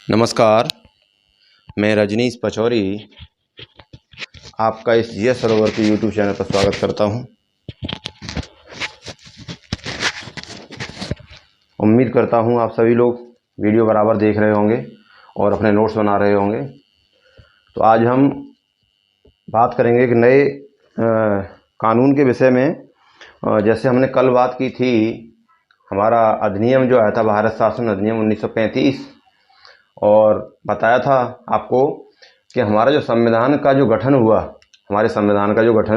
नमस्कार, मैं रजनीश पचौरी आपका इस जीएस सरोवर के यूट्यूब चैनल पर स्वागत करता हूं। उम्मीद करता हूं आप सभी लोग वीडियो बराबर देख रहे होंगे और अपने नोट्स बना रहे होंगे। तो आज हम बात करेंगे एक नए कानून के विषय में। जैसे हमने कल बात की थी, हमारा अधिनियम जो आया था भारत शासन अधिनियम 1935, और बताया था आपको कि हमारा जो संविधान का जो गठन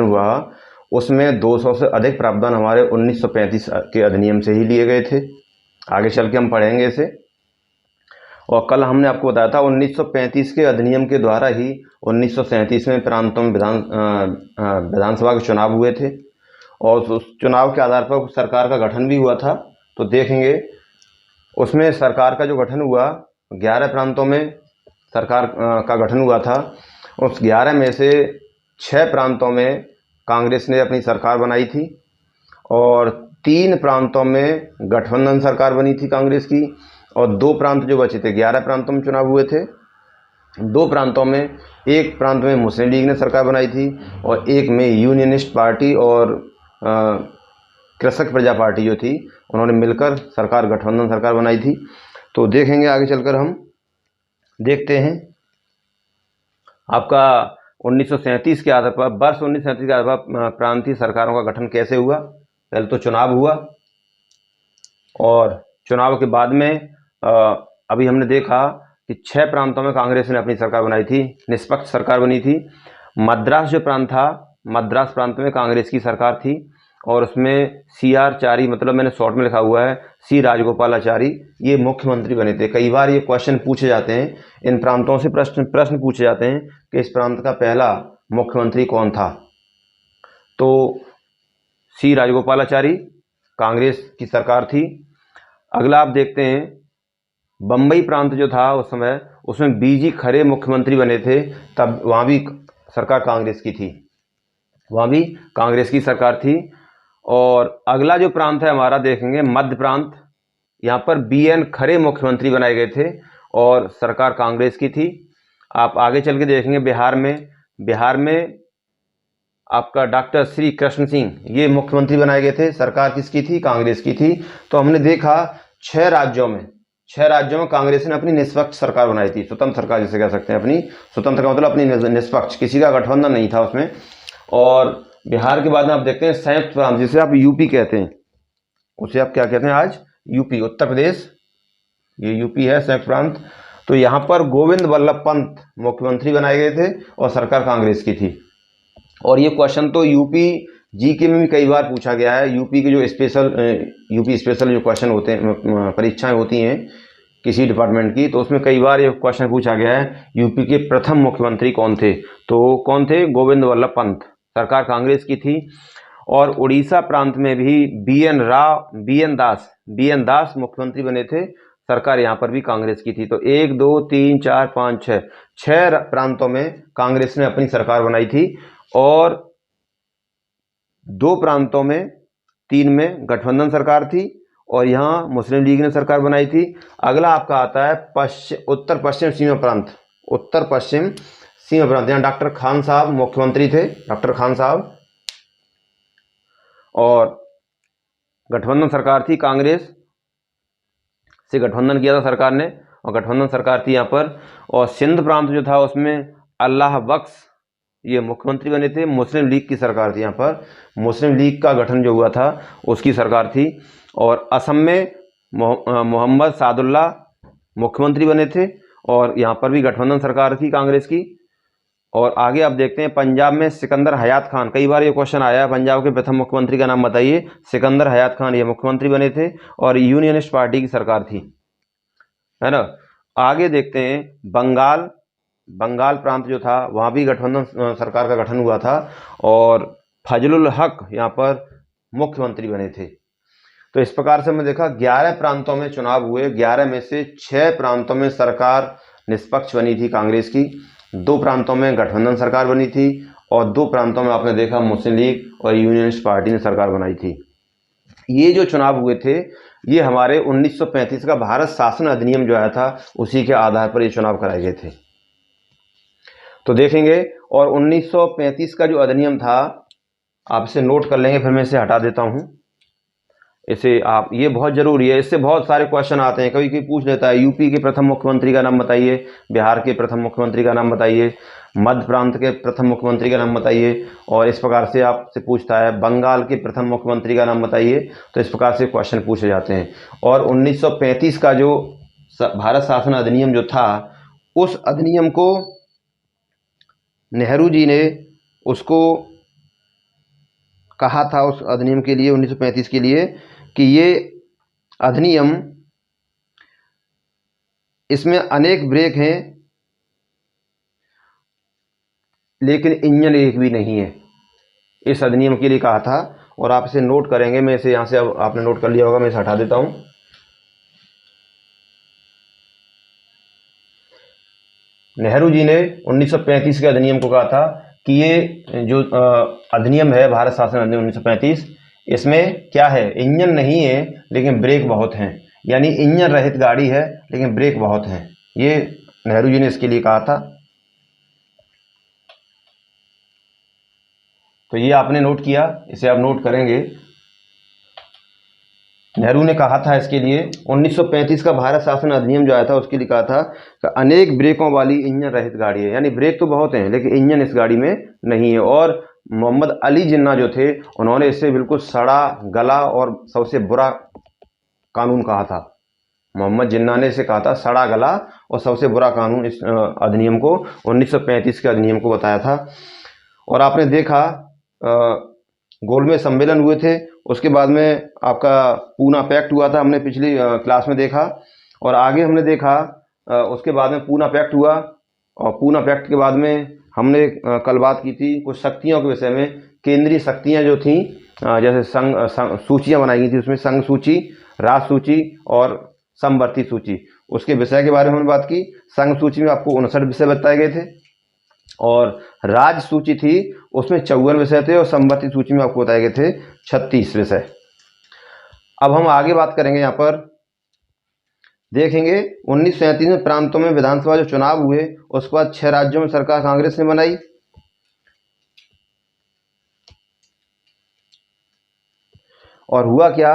हुआ, उसमें 200 से अधिक प्रावधान हमारे 1935 के अधिनियम से ही लिए गए थे। आगे चल के हम पढ़ेंगे इसे। और कल हमने आपको बताया था 1935 के अधिनियम के द्वारा ही 1937 में प्रांतों में विधानसभा के चुनाव हुए थे, और उस चुनाव के आधार पर सरकार का गठन भी हुआ था। तो देखेंगे उसमें सरकार का जो गठन हुआ, 11 प्रांतों में सरकार का गठन हुआ था। उस 11 में से 6 प्रांतों में कांग्रेस ने अपनी सरकार बनाई थी, और 3 प्रांतों में गठबंधन सरकार बनी थी कांग्रेस की, और 2 प्रांत जो बचे थे, 11 प्रांतों में चुनाव हुए थे। 2 प्रांतों में, एक प्रांत में मुस्लिम लीग ने सरकार बनाई थी, और एक में यूनियनिस्ट पार्टी और कृषक प्रजा पार्टी जो थी, उन्होंने मिलकर सरकार, गठबंधन सरकार बनाई थी। तो देखेंगे आगे चलकर, हम देखते हैं आपका 1937 के आधार पर, वर्ष 1937 के आधार पर प्रांतीय सरकारों का गठन कैसे हुआ। पहले तो चुनाव हुआ, और चुनाव के बाद में अभी हमने देखा कि 6 प्रांतों में कांग्रेस ने अपनी सरकार बनाई थी, निष्पक्ष सरकार बनी थी। मद्रास जो प्रांत था, मद्रास प्रांत में कांग्रेस की सरकार थी, और उसमें CR-चारी, मतलब मैंने शॉर्ट में लिखा हुआ है C राजगोपालाचारी, ये मुख्यमंत्री बने थे। कई बार ये क्वेश्चन पूछे जाते हैं, इन प्रांतों से प्रश्न पूछे जाते हैं कि इस प्रांत का पहला मुख्यमंत्री कौन था। तो C राजगोपालाचारी, कांग्रेस की सरकार थी। अगला आप देखते हैं, बम्बई प्रांत जो था उस समय, उसमें BG खरे मुख्यमंत्री बने थे, तब वहाँ भी सरकार कांग्रेस की थी, वहाँ भी कांग्रेस की सरकार थी। और अगला जो प्रांत है हमारा, देखेंगे मध्य प्रांत, यहाँ पर BN खरे मुख्यमंत्री बनाए गए थे, और सरकार कांग्रेस की थी। आप आगे चल के देखेंगे बिहार में आपका डॉक्टर श्री कृष्ण सिंह, ये मुख्यमंत्री बनाए गए थे, सरकार किसकी थी, कांग्रेस की थी। तो हमने देखा 6 राज्यों में कांग्रेस ने अपनी निष्पक्ष सरकार बनाई थी, स्वतंत्र सरकार जिसे कह सकते हैं। अपनी स्वतंत्र का मतलब अपनी निष्पक्ष, किसी का गठबंधन नहीं था उसमें। और बिहार के बाद में आप देखते हैं संयुक्त प्रांत, जिसे आप यूपी कहते हैं, उसे आप क्या कहते हैं आज, यूपी, उत्तर प्रदेश, ये यूपी है, संयुक्त प्रांत। तो यहाँ पर गोविंद वल्लभ पंत मुख्यमंत्री बनाए गए थे, और सरकार कांग्रेस की थी। और ये क्वेश्चन तो यूपी जीके में भी कई बार पूछा गया है। यूपी के जो यूपी स्पेशल जो क्वेश्चन होते हैं, परीक्षाएं होती हैं किसी डिपार्टमेंट की, तो उसमें कई बार ये क्वेश्चन पूछा गया है, यूपी के प्रथम मुख्यमंत्री कौन थे। तो कौन थे, गोविंद वल्लभ पंत, सरकार कांग्रेस की थी। और उड़ीसा प्रांत में भी BN दास मुख्यमंत्री बने थे, सरकार यहाँ पर भी कांग्रेस की थी। तो 1 2 3 4 5 6 प्रांतों में कांग्रेस ने अपनी सरकार बनाई थी, और 2 प्रांतों में, 3 में गठबंधन सरकार थी, और यहाँ मुस्लिम लीग ने सरकार बनाई थी। अगला आपका आता है उत्तर पश्चिम सीमा प्रांत, यहाँ डॉक्टर खान साहब मुख्यमंत्री थे, डॉक्टर खान साहब, और गठबंधन सरकार थी, कांग्रेस से गठबंधन किया था सरकार ने, और गठबंधन सरकार थी यहाँ पर। और सिंध प्रांत जो था, उसमें अल्लाह बख्श ये मुख्यमंत्री बने थे, मुस्लिम लीग की सरकार थी यहाँ पर, मुस्लिम लीग का गठन जो हुआ था उसकी सरकार थी। और असम में मोहम्मद सादुल्ला मुख्यमंत्री बने थे, और यहाँ पर भी गठबंधन सरकार थी कांग्रेस की। और आगे आप देखते हैं पंजाब में सिकंदर हयात खान, कई बार ये क्वेश्चन आया है, पंजाब के प्रथम मुख्यमंत्री का नाम बताइए। सिकंदर हयात खान ये मुख्यमंत्री बने थे, और यूनियनिस्ट पार्टी की सरकार थी, है ना। आगे देखते हैं बंगाल प्रांत जो था, वहाँ भी गठबंधन सरकार का गठन हुआ था, और फजलुल हक यहाँ पर मुख्यमंत्री बने थे। तो इस प्रकार से हमने देखा 11 प्रांतों में चुनाव हुए, 11 में से 6 प्रांतों में सरकार निष्पक्ष बनी थी कांग्रेस की, 2 प्रांतों में गठबंधन सरकार बनी थी, और 2 प्रांतों में आपने देखा मुस्लिम लीग और यूनियनिस्ट पार्टी ने सरकार बनाई थी। ये जो चुनाव हुए थे ये हमारे 1935 का भारत शासन अधिनियम जो आया था उसी के आधार पर ये चुनाव कराए गए थे। तो देखेंगे, और 1935 का जो अधिनियम था आप इसे नोट कर लेंगे, फिर मैं इसे हटा देता हूँ। इसे आप, ये बहुत ज़रूरी है, इससे बहुत सारे क्वेश्चन आते हैं। कभी कोई पूछ लेता है यूपी के प्रथम मुख्यमंत्री का नाम बताइए, बिहार के प्रथम मुख्यमंत्री का नाम बताइए, मध्य प्रांत के प्रथम मुख्यमंत्री का नाम बताइए, और इस प्रकार से आपसे पूछता है बंगाल के प्रथम मुख्यमंत्री का नाम बताइए। तो इस प्रकार से क्वेश्चन पूछे जाते हैं। और 1935 का जो भारत शासन अधिनियम जो था, उस अधिनियम को नेहरू जी ने उसको कहा था, उस अधिनियम के लिए 1935 के लिए, कि ये अधिनियम, इसमें अनेक ब्रेक हैं लेकिन इंजन एक भी नहीं है, इस अधिनियम के लिए कहा था। और आप इसे नोट करेंगे, मैं इसे यहाँ से, अब आपने नोट कर लिया होगा, मैं इसे हटा देता हूँ। नेहरू जी ने 1935 के अधिनियम को कहा था कि ये जो अधिनियम है भारत शासन अधिनियम 1935, इसमें क्या है, इंजन नहीं है लेकिन ब्रेक बहुत हैं, यानी इंजन रहित गाड़ी है लेकिन ब्रेक बहुत हैं। ये नेहरू जी ने इसके लिए कहा था। तो ये आपने नोट किया, इसे आप नोट करेंगे। नेहरू ने कहा था इसके लिए, 1935 का भारत शासन अधिनियम जो आया था उसके लिए कहा था कि अनेक ब्रेकों वाली इंजन रहित गाड़ी है, यानी ब्रेक तो बहुत हैं लेकिन इंजन इस गाड़ी में नहीं है। और मोहम्मद अली जिन्ना जो थे उन्होंने इसे बिल्कुल सड़ा गला और सबसे बुरा कानून कहा था। मोहम्मद जिन्ना ने इसे कहा था सड़ा गला और सबसे बुरा कानून, इस अधिनियम को 1935 के अधिनियम को बताया था। और आपने देखा गोलमेज सम्मेलन हुए थे, उसके बाद में आपका पूना पैक्ट हुआ था, हमने पिछली क्लास में देखा। और आगे हमने देखा उसके बाद में पूना पैक्ट हुआ, और पूना पैक्ट के बाद में हमने कल बात की थी कुछ शक्तियों के विषय में। केंद्रीय शक्तियां जो थीं, जैसे संघ सूचियाँ बनाई गई थी, उसमें संघ सूची, राज सूची और समवर्ती सूची, उसके विषय के बारे में हमने बात की। संघ सूची में आपको 59 विषय बताए गए थे, और राज्य सूची थी उसमें 54 विषय थे, और समवर्ती सूची में आपको बताए गए थे 36 विषय। अब हम आगे बात करेंगे, यहाँ पर देखेंगे 1937 में प्रांतों में विधानसभा जो चुनाव हुए, उसके बाद 6 राज्यों में सरकार कांग्रेस ने बनाई। और हुआ क्या,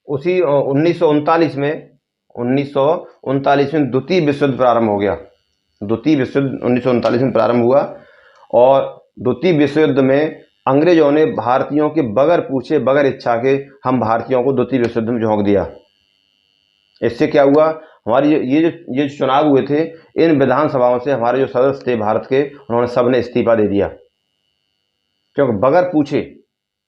उसी 1939 में द्वितीय विश्व युद्ध प्रारंभ हो गया। द्वितीय विश्व युद्ध 1939 में प्रारंभ हुआ, और द्वितीय विश्व युद्ध में अंग्रेजों ने भारतीयों के बगैर पूछे, बगैर इच्छा के हम भारतीयों को द्वितीय विश्व युद्ध में झोंक दिया। इससे क्या हुआ, हमारी ये जो चुनाव हुए थे, इन विधानसभाओं से हमारे जो सदस्य थे भारत के, उन्होंने सबने इस्तीफा दे दिया, क्योंकि बगैर पूछे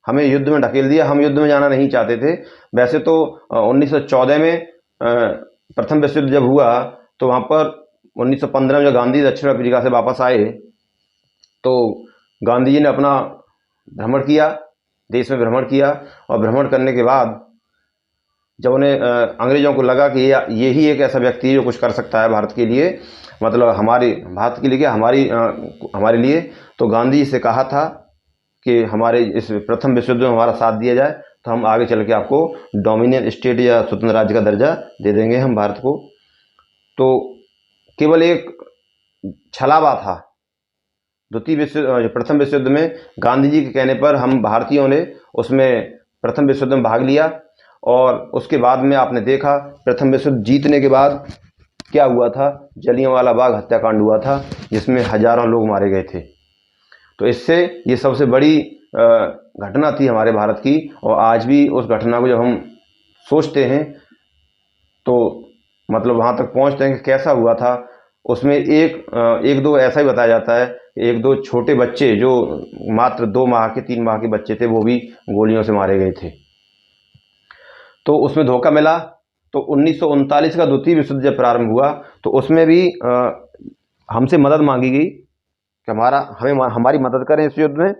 हमें युद्ध में ढकेल दिया। हम युद्ध में जाना नहीं चाहते थे। वैसे तो 1914 में प्रथम विश्व युद्ध जब हुआ, तो वहाँ पर 1915 में जब गांधी दक्षिण अफ्रीका से वापस आए, तो गांधी जी ने अपना भ्रमण किया, देश में भ्रमण किया। और भ्रमण करने के बाद जब उन्हें अंग्रेजों को लगा कि ये ही एक ऐसा व्यक्ति है जो कुछ कर सकता है भारत के लिए, मतलब हमारे भारत के लिए क्या, हमारे लिए, तो गांधी जी से कहा था कि हमारे इस प्रथम विश्व युद्ध में हमारा साथ दिया जाए तो हम आगे चल के आपको डोमिनियन स्टेट या स्वतंत्र राज्य का दर्जा दे देंगे हम भारत को। तो केवल एक छलावा था। प्रथम विश्व युद्ध में गांधी जी के कहने पर हम भारतीयों ने उसमें प्रथम विश्व युद्ध में भाग लिया। और उसके बाद में आपने देखा प्रथम विश्व युद्ध जीतने के बाद क्या हुआ था, जलियांवाला बाग हत्याकांड हुआ था, जिसमें हजारों लोग मारे गए थे। तो इससे ये सबसे बड़ी घटना थी हमारे भारत की। और आज भी उस घटना को जब हम सोचते हैं तो मतलब वहाँ तक पहुँचते हैं कि कैसा हुआ था। उसमें एक दो ऐसा ही बताया जाता है, एक दो छोटे बच्चे जो मात्र 2 माह के 3 माह के बच्चे थे, वो भी गोलियों से मारे गए थे। तो उसमें धोखा मिला। तो 1939 का द्वितीय विश्व युद्ध जब प्रारंभ हुआ, तो उसमें भी हमसे मदद मांगी गई कि हमारी मदद करें इस युद्ध में,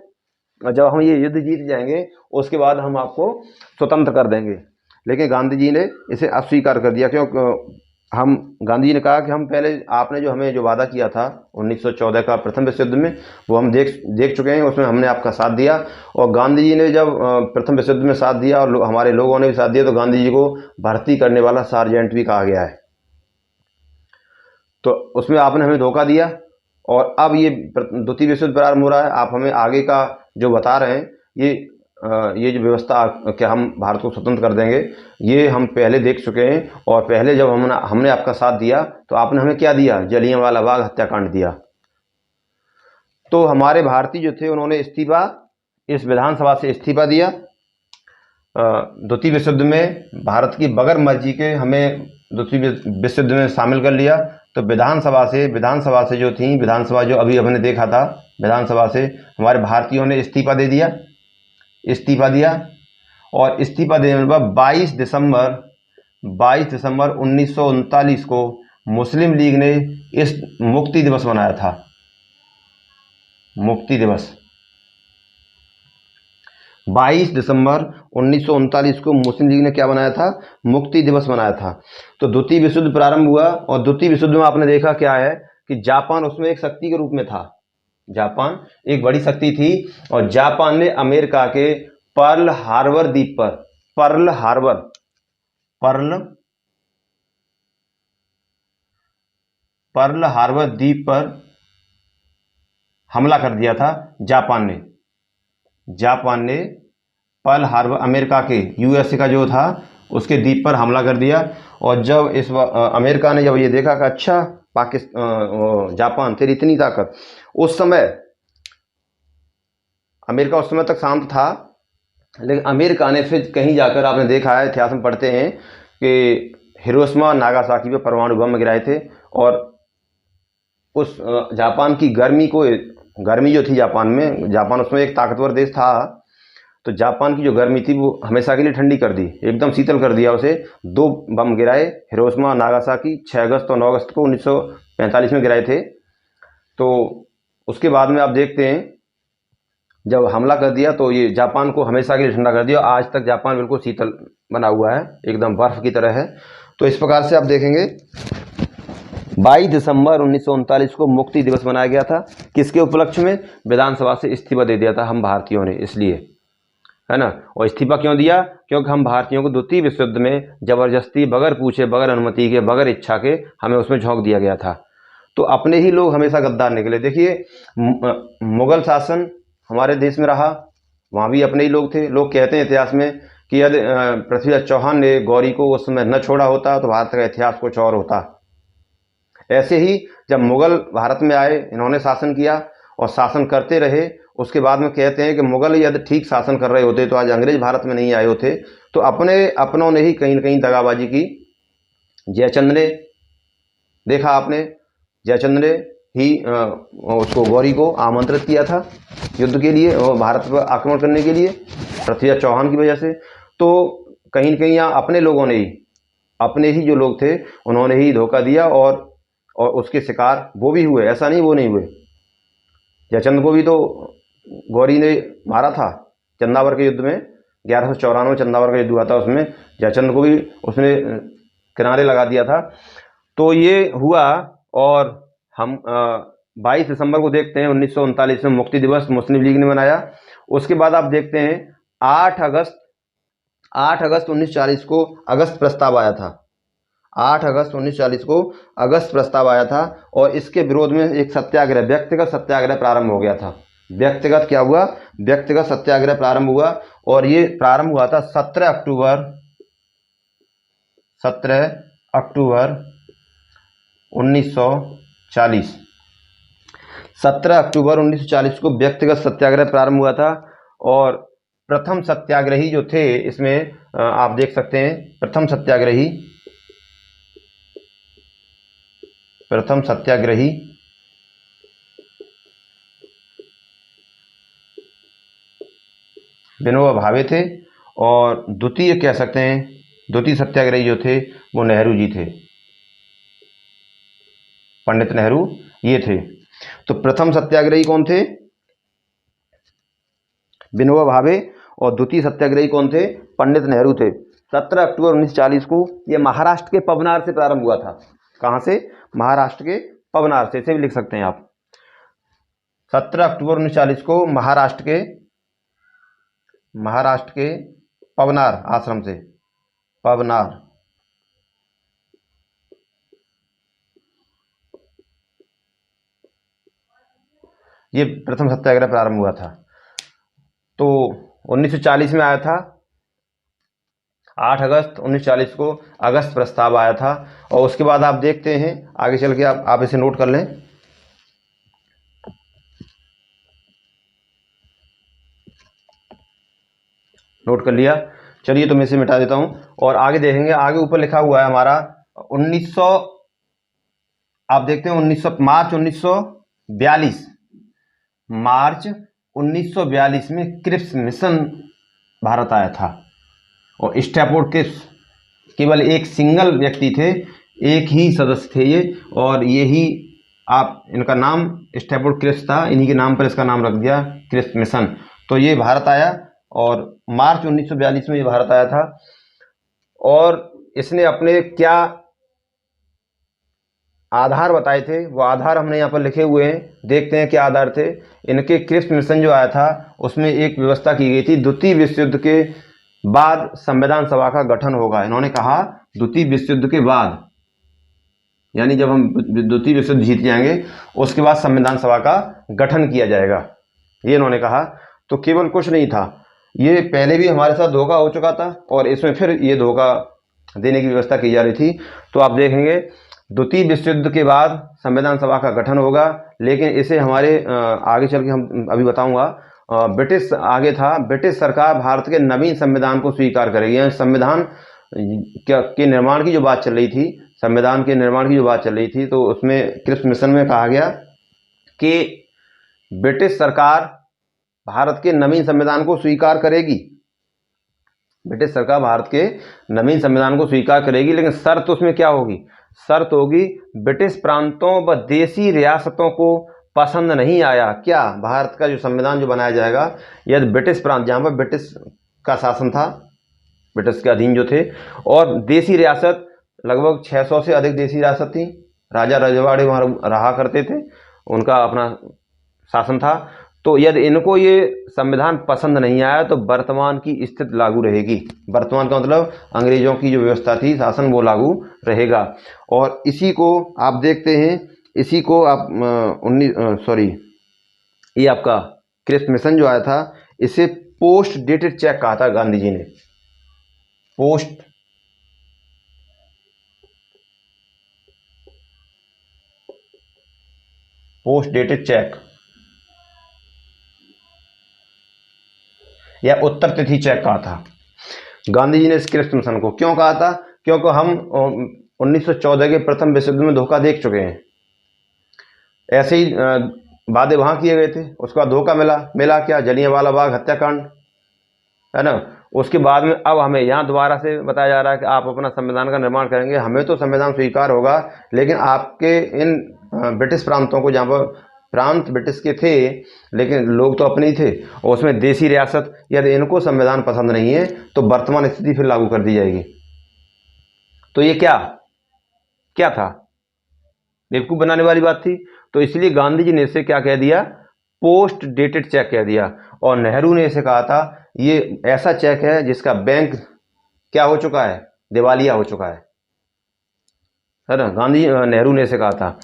जब हम ये युद्ध जीत जाएंगे उसके बाद हम आपको स्वतंत्र कर देंगे। लेकिन गांधी जी ने इसे अस्वीकार कर दिया, क्योंकि हम गांधी जी ने कहा कि हम पहले आपने जो हमें जो वादा किया था 1914 का प्रथम विश्व युद्ध में, वो हम देख चुके हैं, उसमें हमने आपका साथ दिया। और गांधी जी ने जब प्रथम विश्व युद्ध में साथ दिया और हमारे लोगों ने भी साथ दिया, तो गांधी जी को भर्ती करने वाला सार्जेंट भी कहा गया है। तो उसमें आपने हमें धोखा दिया और अब ये द्वितीय विश्व युद्ध प्रारंभ हो रहा है, आप हमें आगे का जो बता रहे हैं, ये जो व्यवस्था क्या हम भारत को स्वतंत्र कर देंगे, ये हम पहले देख चुके हैं। और पहले जब हमने आपका साथ दिया तो आपने हमें क्या दिया, जलियांवाला बाग हत्याकांड दिया। तो हमारे भारतीय जो थे उन्होंने इस्तीफा, इस विधानसभा से इस्तीफा दिया। द्वितीय विश्व युद्ध में भारत की बगैर मर्जी के हमें द्वितीय विश्व युद्ध में शामिल कर लिया। तो विधानसभा से जो थी, विधानसभा जो अभी हमने देखा था, विधानसभा से हमारे भारतीयों ने इस्तीफा दिया। और इस्तीफा देने के बाद 22 दिसंबर 1939 को मुस्लिम लीग ने इस मुक्ति दिवस मनाया था। मुक्ति दिवस 22 दिसंबर 1939 को मुस्लिम लीग ने क्या बनाया था, मुक्ति दिवस मनाया था। तो द्वितीय विश्व युद्ध प्रारंभ हुआ और द्वितीय विश्व युद्ध में आपने देखा क्या है कि जापान उसमें एक शक्ति के रूप में था। जापान एक बड़ी शक्ति थी और जापान ने अमेरिका के पर्ल हार्बर द्वीप पर, पर्ल हार्बर द्वीप पर हमला कर दिया था। जापान ने पर्ल हार्बर, अमेरिका के, यूएसए का जो था, उसके द्वीप पर हमला कर दिया। और जब अमेरिका ने जब ये देखा कि अच्छा जापान तेरी इतनी ताकत, उस समय अमेरिका उस समय तक शांत था, लेकिन अमेरिका ने फिर कहीं जाकर, आपने देखा है, इतिहास में पढ़ते हैं कि हिरोशिमा नागासाकी पे परमाणु बम गिराए थे। और उस जापान की गर्मी जो थी जापान उसमें एक ताकतवर देश था, तो जापान की जो गर्मी थी वो हमेशा के लिए ठंडी कर दी, एकदम शीतल कर दिया उसे। 2 बम गिराए, हिरोशिमा नागासाकी, 6 अगस्त और 9 अगस्त को 1945 में गिराए थे। तो उसके बाद में आप देखते हैं जब हमला कर दिया तो ये जापान को हमेशा के लिए ठंडा कर दिया। आज तक जापान बिल्कुल शीतल बना हुआ है, एकदम बर्फ की तरह है। तो इस प्रकार से आप देखेंगे 22 दिसंबर 1939 को मुक्ति दिवस मनाया गया था। किसके उपलक्ष्य में? विधानसभा से इस्तीफा दे दिया था हम भारतीयों ने, इसलिए, है ना। और इस्तीफा क्यों दिया? क्योंकि हम भारतीयों को द्वितीय विश्व युद्ध में जबरदस्ती, बगैर पूछे, बगैर अनुमति के, बगैर इच्छा के हमें उसमें झोंक दिया गया था। तो अपने ही लोग हमेशा गद्दार निकले। देखिए, मुगल शासन हमारे देश में रहा, वहाँ भी अपने ही लोग थे। लोग कहते हैं इतिहास में कि यदि पृथ्वीराज चौहान ने गौरी को उस समय न छोड़ा होता तो भारत का इतिहास कुछ और होता। ऐसे ही जब मुगल भारत में आए, इन्होंने शासन किया और शासन करते रहे। उसके बाद में कहते हैं कि मुगल यदि ठीक शासन कर रहे होते तो आज अंग्रेज भारत में नहीं आए होते। तो अपनों ने ही कहीं न कहीं दगाबाजी की। जयचंद ने, देखा आपने, जयचंद ने ही उसको, गौरी को आमंत्रित किया था युद्ध के लिए और भारत पर आक्रमण करने के लिए, पृथ्वीराज चौहान की वजह से। तो कहीं न कहीं यहाँ अपने लोगों ने ही, अपने ही जो लोग थे उन्होंने ही धोखा दिया और उसके शिकार वो भी हुए। ऐसा नहीं वो नहीं हुए। जयचंद को भी तो गौरी ने मारा था चंदावर के युद्ध में, 1194 चंदावर का युद्ध हुआ था, उसमें जयचंद को भी उसने किनारे लगा दिया था। तो ये हुआ। और हम 22 दिसंबर को देखते हैं 1939 में मुक्ति दिवस मुस्लिम लीग ने मनाया। उसके बाद आप देखते हैं 8 अगस्त 1940 को अगस्त प्रस्ताव आया था। 8 अगस्त 1940 को अगस्त प्रस्ताव आया था और इसके विरोध में एक सत्याग्रह, व्यक्तिगत सत्याग्रह प्रारंभ हो गया था। व्यक्तिगत क्या हुआ? व्यक्तिगत सत्याग्रह प्रारंभ हुआ और ये प्रारंभ हुआ था 17 अक्टूबर 1940। 17 अक्टूबर 1940 को व्यक्तिगत सत्याग्रह प्रारंभ हुआ था। और प्रथम सत्याग्रही जो थे इसमें आप देख सकते हैं, प्रथम सत्याग्रही विनोबा भावे थे और द्वितीय कह सकते हैं, द्वितीय सत्याग्रही जो थे वो नेहरू जी थे, पंडित नेहरू ये थे। तो प्रथम सत्याग्रही कौन थे? विनोबा भावे। और द्वितीय सत्याग्रही कौन थे? पंडित नेहरू थे। 17 अक्टूबर 1940 को ये महाराष्ट्र के पवनार से प्रारंभ हुआ था। कहाँ से? महाराष्ट्र के पवनार से, इसे भी लिख सकते हैं आप। 17 अक्टूबर 1940 को महाराष्ट्र के पवनार आश्रम से, पवनार, ये प्रथम सत्याग्रह प्रारंभ हुआ था। तो 1940 में आया था, 8 अगस्त 1940 को अगस्त प्रस्ताव आया था। और उसके बाद आप देखते हैं आगे चल के, आप इसे नोट कर लें। नोट कर लिया? चलिए तो मैं इसे मिटा देता हूं और आगे देखेंगे। आगे ऊपर लिखा हुआ है हमारा 1900, आप देखते हैं 1942 में क्रिप्स मिशन भारत आया था। और स्टैफोर्ड क्रिप्स केवल एक सिंगल व्यक्ति थे, एक ही सदस्य थे ये, और यही आप इनका नाम स्टैफोर्ड क्रिप्स था, इन्हीं के नाम पर इसका नाम रख दिया क्रिप्स मिशन। तो ये भारत आया और मार्च 1942 में ये भारत आया था। और इसने अपने क्या आधार बताए थे, वो आधार हमने यहाँ पर लिखे हुए हैं, देखते हैं क्या आधार थे इनके। क्रिप्स मिशन जो आया था उसमें एक व्यवस्था की गई थी, द्वितीय विश्व युद्ध के बाद संविधान सभा का गठन होगा। इन्होंने कहा द्वितीय विश्व युद्ध के बाद, यानी जब हम द्वितीय विश्व युद्ध जीत जाएंगे उसके बाद संविधान सभा का गठन किया जाएगा, ये इन्होंने कहा। तो केवल कुछ नहीं था, ये पहले भी हमारे साथ धोखा हो चुका था और इसमें फिर ये धोखा देने की व्यवस्था की जा रही थी। तो आप देखेंगे द्वितीय विश्व युद्ध के बाद संविधान सभा का गठन होगा, लेकिन इसे हमारे आगे चल के हम अभी बताऊंगा, ब्रिटिश आगे था, ब्रिटिश सरकार भारत के नवीन संविधान को स्वीकार करेगी। यानी संविधान के निर्माण की जो बात चल रही थी, संविधान के निर्माण की जो बात चल रही थी, तो उसमें क्रिप्स मिशन में कहा गया कि ब्रिटिश सरकार भारत के नवीन संविधान को स्वीकार करेगी। ब्रिटिश सरकार भारत के नवीन संविधान को स्वीकार करेगी, लेकिन शर्त उसमें क्या होगी? शर्त होगी ब्रिटिश प्रांतों व देशी रियासतों को पसंद नहीं आया क्या भारत का जो संविधान जो बनाया जाएगा, यदि ब्रिटिश प्रांत जहाँ पर ब्रिटिश का शासन था, ब्रिटिश के अधीन जो थे, और देशी रियासत लगभग 600 से अधिक देशी रियासत थी, राजा रजवाड़े वहाँ रहा करते थे, उनका अपना शासन था। तो यदि इनको ये संविधान पसंद नहीं आया तो वर्तमान की स्थिति लागू रहेगी। वर्तमान का मतलब अंग्रेजों की जो व्यवस्था थी, शासन, वो लागू रहेगा। और इसी को आप देखते हैं, इसी को आप ये आपका क्रिप्स मिशन जो आया था, इसे पोस्ट डेटेड चेक कहा था गांधी जी ने। पोस्ट डेटेड चेक या उत्तर तिथि चेक कहा था गांधी जी ने इस क्रिप्स मिशन को। क्यों कहा था? क्योंकि हम 1914 के प्रथम विश्व युद्ध में धोखा देख चुके हैं। ऐसे ही वादे वहां किए गए थे, उसके बाद धोखा मिला क्या? जलियांवाला बाग हत्याकांड, है ना। उसके बाद में अब हमें यहाँ दोबारा से बताया जा रहा है कि आप अपना संविधान का निर्माण करेंगे, हमें तो संविधान स्वीकार होगा, लेकिन आपके इन ब्रिटिश प्रांतों को, जहाँ पर प्रांत ब्रिटिश के थे लेकिन लोग तो अपने ही थे, और उसमें देशी रियासत, यदि इनको संविधान पसंद नहीं है तो वर्तमान स्थिति फिर लागू कर दी जाएगी। तो ये क्या था? बेवकूफ़ बनाने वाली बात थी। तो इसलिए गांधी जी ने इसे क्या कह दिया? पोस्ट डेटेड चेक कह दिया। और नेहरू ने इसे कहा था ये ऐसा चेक है जिसका बैंक क्या हो चुका है? दिवालिया हो चुका है ना। नेहरू ने इसे कहा था।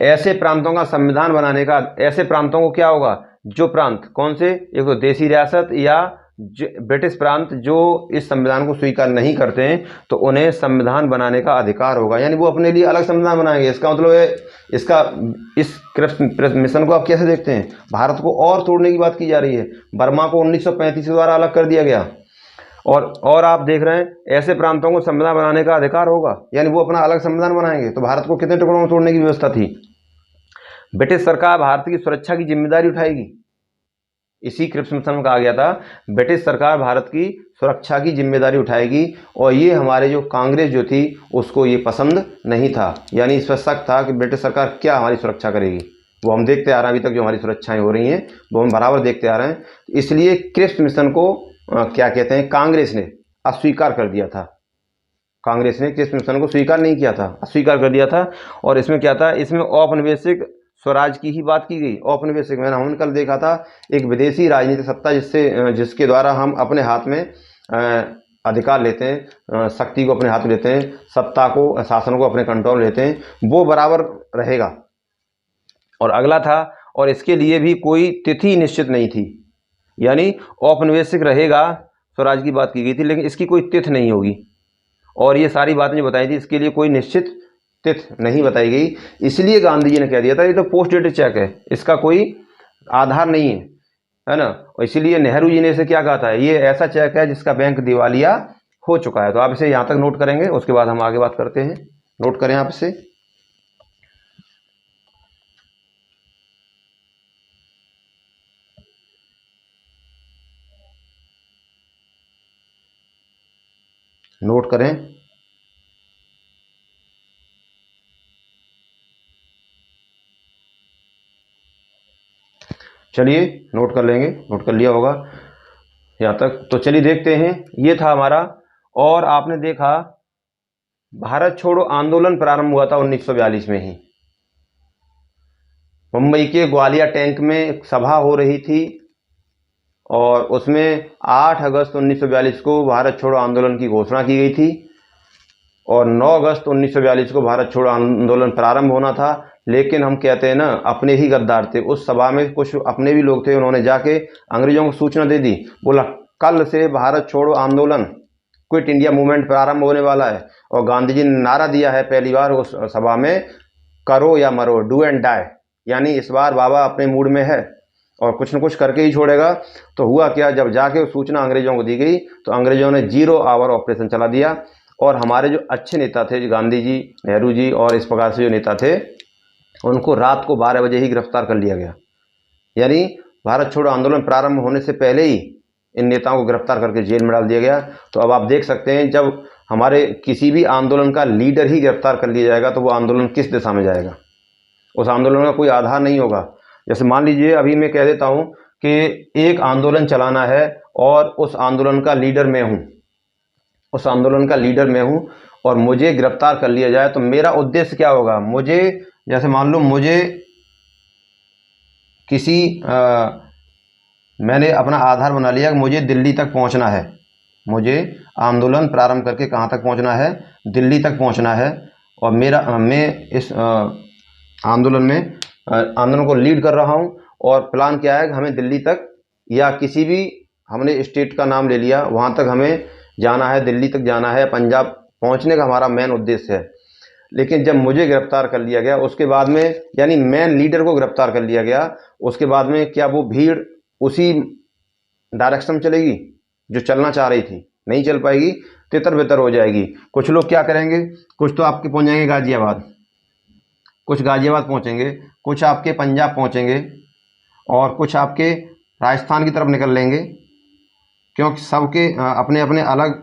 ऐसे प्रांतों का संविधान बनाने का, ऐसे प्रांतों को क्या होगा? जो प्रांत, कौन से? एक तो देशी रियासत या ब्रिटिश प्रांत जो इस संविधान को स्वीकार नहीं करते हैं, तो उन्हें संविधान बनाने का अधिकार होगा, यानी वो अपने लिए अलग संविधान बनाएंगे। इसका मतलब है, इस क्रिप्स मिशन को आप कैसे देखते हैं? भारत को और तोड़ने की बात की जा रही है। बर्मा को 1935 के द्वारा अलग कर दिया गया, और आप देख रहे हैं ऐसे प्रांतों को संविधान बनाने का अधिकार होगा, यानी वो अपना अलग संविधान बनाएंगे। तो भारत को कितने टुकड़ों में तोड़ने की व्यवस्था थी? ब्रिटिश सरकार भारत की सुरक्षा की जिम्मेदारी उठाएगी। इसी क्रिप्स मिशन में कहा गया था ब्रिटिश सरकार भारत की सुरक्षा की जिम्मेदारी उठाएगी, और ये हमारे जो कांग्रेस जो थी उसको ये पसंद नहीं था। यानी इस पर शक था कि ब्रिटिश सरकार क्या हमारी सुरक्षा करेगी। वो हम देखते आ रहे हैं, अभी तक जो हमारी सुरक्षाएं हो रही हैं वो हम बराबर देखते आ रहे हैं। इसलिए क्रिप्स मिशन को क्या कहते हैं, कांग्रेस ने अस्वीकार कर दिया था। कांग्रेस ने किस मिशन को स्वीकार नहीं किया था, अस्वीकार कर दिया था। और इसमें क्या था, इसमें औपनिवेशिक स्वराज की ही बात की गई। औपनिवेशिक मैंने हमने कल देखा था, एक विदेशी राजनीतिक सत्ता जिसके द्वारा हम अपने हाथ में अधिकार लेते हैं, शक्ति को अपने हाथ में लेते हैं, सत्ता को, शासन को अपने कंट्रोल में लेते हैं, वो बराबर रहेगा। और अगला था, और इसके लिए भी कोई तिथि निश्चित नहीं थी, यानी औपनिवेशिक रहेगा, स्वराज की बात की गई थी, लेकिन इसकी कोई तिथि नहीं होगी। और ये सारी बातें जो बताई थी, इसके लिए कोई निश्चित तिथि नहीं बताई गई। इसलिए गांधी जी ने कह दिया था ये तो पोस्ट डेटेड चेक है, इसका कोई आधार नहीं है ना। और इसीलिए नेहरू जी ने इसे क्या कहा था, ये ऐसा चेक है जिसका बैंक दिवालिया हो चुका है। तो आप इसे यहाँ तक नोट करेंगे, उसके बाद हम आगे बात करते हैं। नोट करें आप इसे। नोट करें। चलिए नोट कर लेंगे, नोट कर लिया होगा यहाँ तक। तो चलिए देखते हैं, ये था हमारा। और आपने देखा भारत छोड़ो आंदोलन प्रारंभ हुआ था 1942 में ही। मुंबई के ग्वालियर टैंक में एक सभा हो रही थी, और उसमें 8 अगस्त 1942 को भारत छोड़ो आंदोलन की घोषणा की गई थी, और 9 अगस्त 1942 को भारत छोड़ो आंदोलन प्रारंभ होना था। लेकिन हम कहते हैं ना, अपने ही गद्दार थे। उस सभा में कुछ अपने भी लोग थे, उन्होंने जाके अंग्रेजों को सूचना दे दी, बोला कल से भारत छोड़ो आंदोलन, क्विट इंडिया मूवमेंट प्रारंभ होने वाला है। और गांधी जी ने नारा दिया है पहली बार उस सभा में, करो या मरो, डू एंड डाई, यानी इस बार बाबा अपने मूड में है और कुछ न कुछ करके ही छोड़ेगा। तो हुआ क्या, जब जाके सूचना अंग्रेजों को दी गई तो अंग्रेजों ने 0 आवर ऑपरेशन चला दिया। और हमारे जो अच्छे नेता थे, गांधी जी, नेहरू जी और इस प्रकार से जो नेता थे, उनको रात को 12 बजे ही गिरफ्तार कर लिया गया। यानी भारत छोड़ो आंदोलन प्रारंभ होने से पहले ही इन नेताओं को गिरफ्तार करके जेल में डाल दिया गया। तो अब आप देख सकते हैं, जब हमारे किसी भी आंदोलन का लीडर ही गिरफ्तार कर लिया जाएगा तो वो आंदोलन किस दिशा में जाएगा, उस आंदोलन का कोई आधार नहीं होगा। जैसे मान लीजिए अभी मैं कह देता हूँ कि एक आंदोलन चलाना है और उस आंदोलन का लीडर मैं हूँ, उस आंदोलन का लीडर मैं हूँ, और मुझे गिरफ्तार कर लिया जाए तो मेरा उद्देश्य क्या होगा। मुझे, जैसे मान लो मुझे किसी मैंने अपना आधार बना लिया कि मुझे दिल्ली तक पहुंचना है, मुझे आंदोलन प्रारंभ करके कहाँ तक पहुंचना है, दिल्ली तक पहुंचना है। और मैं इस आंदोलन को लीड कर रहा हूं, और प्लान क्या है कि हमें दिल्ली तक, या किसी भी, हमने स्टेट का नाम ले लिया, वहां तक हमें जाना है, दिल्ली तक जाना है, पंजाब पहुंचने का हमारा मेन उद्देश्य है। लेकिन जब मुझे गिरफ्तार कर लिया गया उसके बाद में, यानी मेन लीडर को गिरफ्तार कर लिया गया, उसके बाद में क्या वो भीड़ उसी डायरेक्शन में चलेगी जो चलना चाह रही थी? नहीं चल पाएगी, तितर बितर हो जाएगी। कुछ लोग क्या करेंगे, कुछ तो आपके पहुंच जाएंगे गाजियाबाद, कुछ गाजियाबाद पहुंचेंगे, कुछ आपके पंजाब पहुंचेंगे, और कुछ आपके राजस्थान की तरफ निकल लेंगे, क्योंकि सबके अपने अपने अलग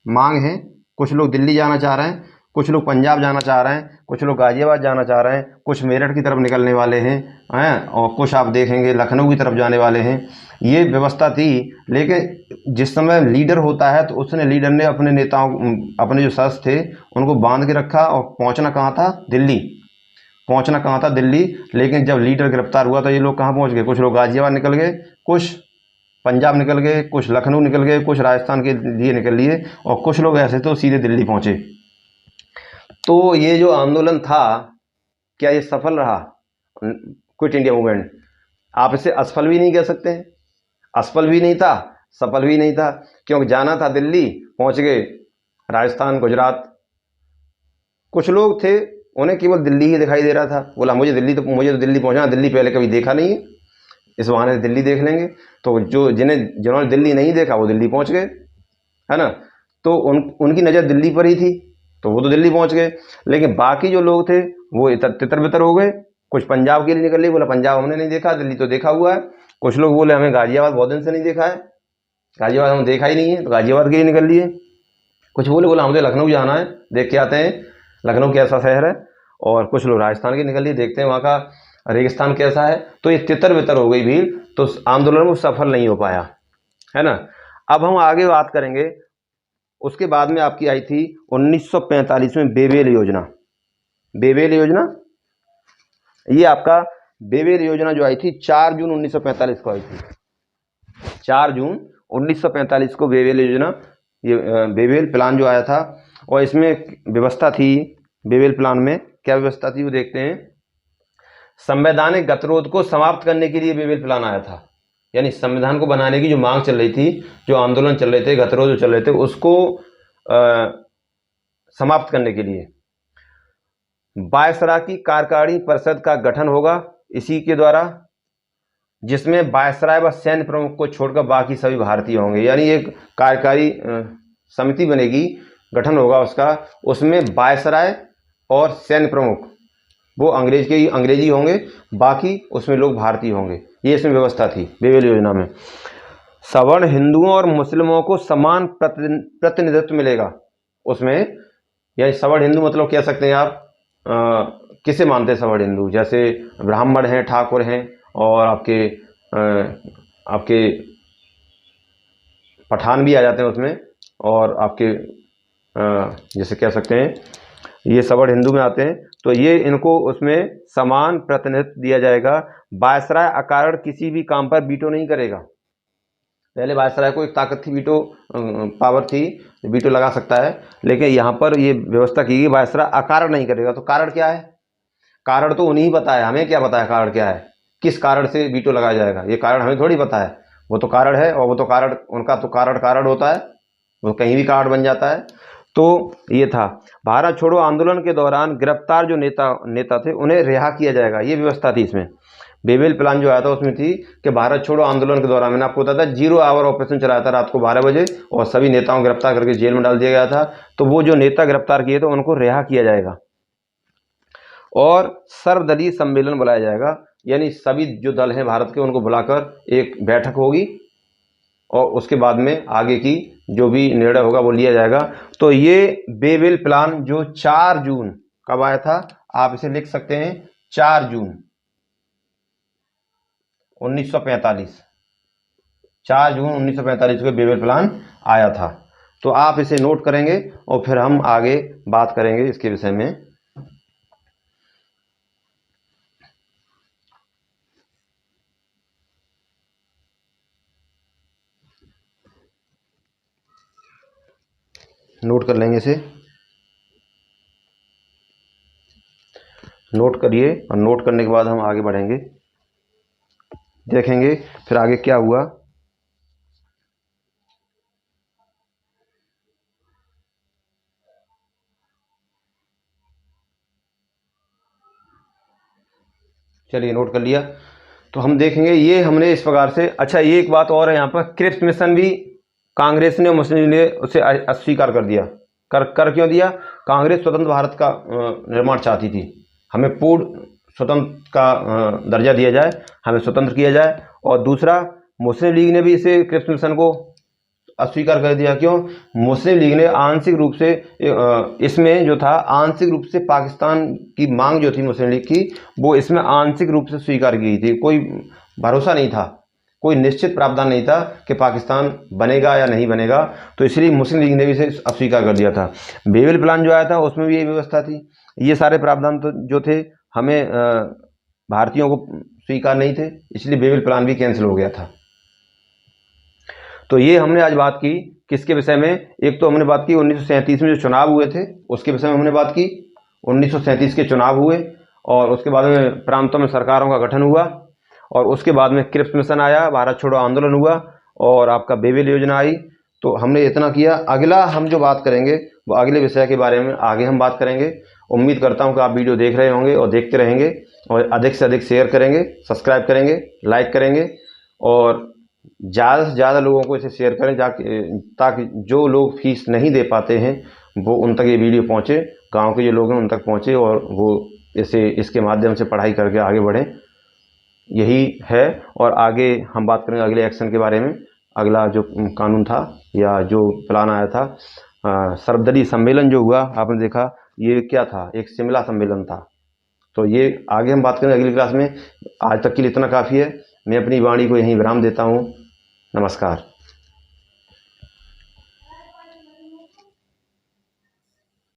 मांग हैं। कुछ लोग दिल्ली जाना चाह रहे हैं, कुछ लोग पंजाब जाना चाह रहे हैं, कुछ लोग गाजियाबाद जाना चाह रहे हैं, कुछ मेरठ की तरफ निकलने वाले हैं, और कुछ आप देखेंगे लखनऊ की तरफ जाने वाले हैं। ये व्यवस्था थी। लेकिन जिस समय लीडर होता है तो उसने, लीडर ने अपने नेताओं, अपने जो सदस्य थे उनको बांध के रखा, और पहुंचना कहाँ था, दिल्ली। पहुंचना कहाँ था, दिल्ली। लेकिन जब लीडर गिरफ्तार हुआ तो ये लोग कहाँ पहुंच गए, कुछ लोग गाजियाबाद निकल गए, कुछ पंजाब निकल गए, कुछ लखनऊ निकल गए, कुछ राजस्थान के लिए निकल लिए, और कुछ लोग ऐसे तो सीधे दिल्ली पहुंचे। तो ये जो आंदोलन था, क्या ये सफल रहा, क्विट इंडिया मूवमेंट? आप इसे असफल भी नहीं कह सकते हैं, असफल भी नहीं था, सफल भी नहीं था, क्योंकि जाना था दिल्ली, पहुंच गए राजस्थान, गुजरात। कुछ लोग थे उन्हें केवल दिल्ली ही दिखाई दे रहा था, बोला मुझे तो दिल्ली पहुंचना, दिल्ली पहले कभी देखा नहीं है, इस बहाने से दिल्ली देख लेंगे। तो जिन्होंने दिल्ली नहीं देखा वो दिल्ली पहुंच गए, है ना। तो उनकी नज़र दिल्ली पर ही थी, तो वो तो दिल्ली पहुंच गए। लेकिन बाकी जो लोग थे वो तितर बितर हो गए। कुछ पंजाब के लिए निकल लिए, बोला पंजाब हमने नहीं देखा, दिल्ली तो देखा हुआ है। कुछ लोग बोले हमें गाजियाबाद बहुत दिन से नहीं देखा है, गाजियाबाद हमने देखा ही नहीं है, तो गाजियाबाद के लिए निकल लिए। कुछ बोला हमें लखनऊ जाना है, देख के आते हैं लखनऊ कैसा शहर है। और कुछ लोग राजस्थान के निकल लिए, देखते हैं वहाँ का रेगिस्तान कैसा है। तो ये तितर बितर हो गई भीड़, तो आंदोलन वो सफल नहीं हो पाया, है ना। अब हम आगे बात करेंगे। उसके बाद में आपकी आई थी 1945 में बेवेल योजना। बेवेल योजना, ये आपका बेवेल योजना जो आई थी 4 जून 1945 को आई थी। 4 जून 1945 को बेवेल योजना, ये बेवेल प्लान जो आया था, और इसमें व्यवस्था थी, बेवेल प्लान में क्या व्यवस्था थी वो देखते हैं। संवैधानिक गतिरोध को समाप्त करने के लिए बेवेल प्लान आया था, यानी संविधान को बनाने की जो मांग चल रही थी, जो आंदोलन चल रहे थे, गतिरोध जो चल रहे थे, उसको समाप्त करने के लिए वायसराय की कार्यकारिणी परिषद का गठन होगा इसी के द्वारा, जिसमें वायसराय व सैन्य प्रमुख को छोड़कर बाकी सभी भारतीय होंगे। यानी एक कार्यकारी समिति बनेगी, गठन होगा उसका, उसमें वायसराय और सैन्य प्रमुख वो अंग्रेजी होंगे, बाकी उसमें लोग भारतीय होंगे। ये इसमें व्यवस्था थी बेवेल योजना में। सवर्ण हिंदुओं और मुस्लिमों को समान प्रतिनिधित्व मिलेगा उसमें। यानी सवर्ण हिंदू मतलब कह सकते हैं आप किसे मानते हैं सवर्ण हिंदू, जैसे ब्राह्मण हैं, ठाकुर हैं, और आपके पठान भी आ जाते हैं उसमें, और आपके जैसे कह सकते हैं ये सवर्ण हिंदू में आते हैं। तो ये इनको उसमें समान प्रतिनिधित्व दिया जाएगा। वायसराय अकारण किसी भी काम पर वीटो नहीं करेगा। पहले वायसराय को एक ताकत थी, वीटो पावर थी, वीटो लगा सकता है, लेकिन यहाँ पर ये व्यवस्था की गई वायसराय अकारण नहीं करेगा। तो कारण क्या है? कारण तो उन्हीं पता है, हमें क्या पता है कारण क्या है, किस कारण से वीटो लगाया जाएगा, ये कारण हमें थोड़ी पता है। वो तो कारण है, और वो तो कारण उनका तो कारण होता है, वो कहीं भी कारण बन जाता है। तो ये था। भारत छोड़ो आंदोलन के दौरान गिरफ्तार जो नेता थे उन्हें रिहा किया जाएगा, ये व्यवस्था थी इसमें। बेवेल प्लान जो आया था उसमें थी कि भारत छोड़ो आंदोलन के दौरान, मैंने आपको बताया था 0 आवर ऑपरेशन चलाया था रात को 12 बजे, और सभी नेताओं को गिरफ्तार करके जेल में डाल दिया गया था। तो वो जो नेता गिरफ्तार किए थे उनको रिहा किया जाएगा, और सर्वदलीय सम्मेलन बुलाया जाएगा। यानी सभी जो दल हैं भारत के उनको बुलाकर एक बैठक होगी, और उसके बाद में आगे की जो भी निर्णय होगा वो लिया जाएगा। तो ये बेवेल प्लान जो 4 जून कब आया था, आप इसे लिख सकते हैं 4 जून 1945, 4 जून 1945 को बेवेल प्लान आया था। तो आप इसे नोट करेंगे, और फिर हम आगे बात करेंगे इसके विषय में। नोट कर लेंगे इसे, नोट करिए, और नोट करने के बाद हम आगे बढ़ेंगे, देखेंगे फिर आगे क्या हुआ। चलिए नोट कर लिया। तो हम देखेंगे ये हमने इस प्रकार से। अच्छा, ये एक बात और है, यहाँ पर क्रिप्स मिशन भी कांग्रेस ने और मुस्लिम लीग ने उसे अस्वीकार कर दिया। कर क्यों दिया? कांग्रेस स्वतंत्र भारत का निर्माण चाहती थी, हमें पूर्ण स्वतंत्र का दर्जा दिया जाए, हमें स्वतंत्र किया जाए। और दूसरा, मुस्लिम लीग ने भी इसे क्रिप्स मिशन को अस्वीकार कर दिया। क्यों? मुस्लिम लीग ने आंशिक रूप से इसमें जो था, आंशिक रूप से पाकिस्तान की मांग जो थी मुस्लिम लीग की, वो इसमें आंशिक रूप से स्वीकार की गई थी। कोई भरोसा नहीं था, कोई निश्चित प्रावधान नहीं था कि पाकिस्तान बनेगा या नहीं बनेगा, तो इसलिए मुस्लिम लीग ने भी इसे अस्वीकार कर दिया था। बेवेल प्लान जो आया था उसमें भी यही व्यवस्था थी, ये सारे प्रावधान तो जो थे हमें भारतीयों को स्वीकार नहीं थे, इसलिए बेवेल प्लान भी कैंसिल हो गया था। तो ये हमने आज बात की किसके विषय में? एक तो हमने बात की 1937 में जो चुनाव हुए थे उसके विषय में हमने बात की, 1937 के चुनाव हुए, और उसके बाद में प्रांतों में सरकारों का गठन हुआ, और उसके बाद में क्रिप्स मिशन आया, भारत छोड़ो आंदोलन हुआ, और आपका बेवेल योजना आई। तो हमने इतना किया। अगला हम जो बात करेंगे वो अगले विषय के बारे में आगे हम बात करेंगे। उम्मीद करता हूँ कि आप वीडियो देख रहे होंगे और देखते रहेंगे, और अधिक से अधिक शेयर करेंगे, सब्सक्राइब करेंगे, लाइक करेंगे, और ज़्यादा से ज़्यादा लोगों को इसे शेयर करें, ताकि जो लोग फीस नहीं दे पाते हैं वो उन तक ये वीडियो पहुँचे, गांव के जो लोग हैं उन तक पहुँचे, और वो इसके माध्यम से पढ़ाई करके आगे बढ़ें। यही है। और आगे हम बात करेंगे अगले एक्शन के बारे में। अगला जो कानून था या जो प्लान आया था, सर्वदलीय सम्मेलन जो हुआ, आपने देखा ये क्या था, एक शिमला सम्मेलन था। तो ये आगे हम बात करेंगे अगली क्लास में। आज तक के लिए इतना काफ़ी है। मैं अपनी वाणी को यहीं विराम देता हूँ। नमस्कार।